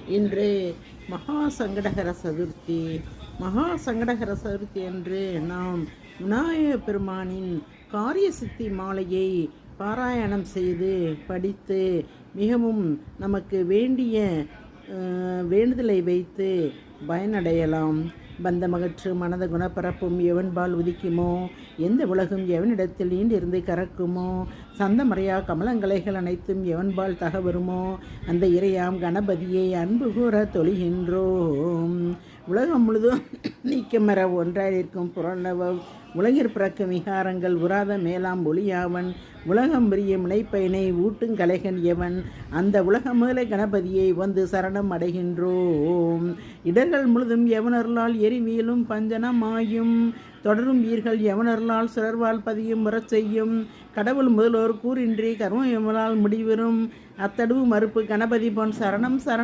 இன்று மகா சங்கடகர சதுர்த்தி. மகா சங்கடகர சதுர்த்தி என்று நாம் விநாயக பெருமானின் காரிய சித்தி மாலையை பாராயணம் செய்து படித்து மிகவும் நமக்கு வேண்டிய வேண்டுதலை வைத்து பயனடையலாம். பந்தமகற்று மனத குணப்பரப்பும் எவன்பால் உதிக்குமோ, எந்த உலகும் எவனிடத்தில் ஈண்டிருந்து கறக்குமோ, சந்தமறையா கமலங்கலைகள் அனைத்தும் எவன்பால் தகவருமோ, அந்த இறையாம் கணபதியை அன்பு கூற தொழுகின்றோம். உலகம் முழுதும் நீக்கமர ஒன்றாய் நிற்கும் புறநவ உலகிற் பிறக்கும் விகாரங்கள் உராத மேலாம் ஒளியாவன், உலகம் பெரிய முனைப்பயனை ஊட்டுங் கலைகன் எவன், அந்த உலகமேலை கணபதியை வந்து சரணம் அடைகின்றோம். இடர்கள் முழுதும் எவனருளால் எரிவியலும் பஞ்சனமாயும், தொடரும் வீர்கள் எவனருளால் சுரர்வால் பதியும் வரச் செய்யும், கடவுள் முதல்வோர் கூறின்றி கர்ம எவனால் முடிவரும், அத்தடுவு மறுப்பு கணபதி பொன் சரணம் சரணம்.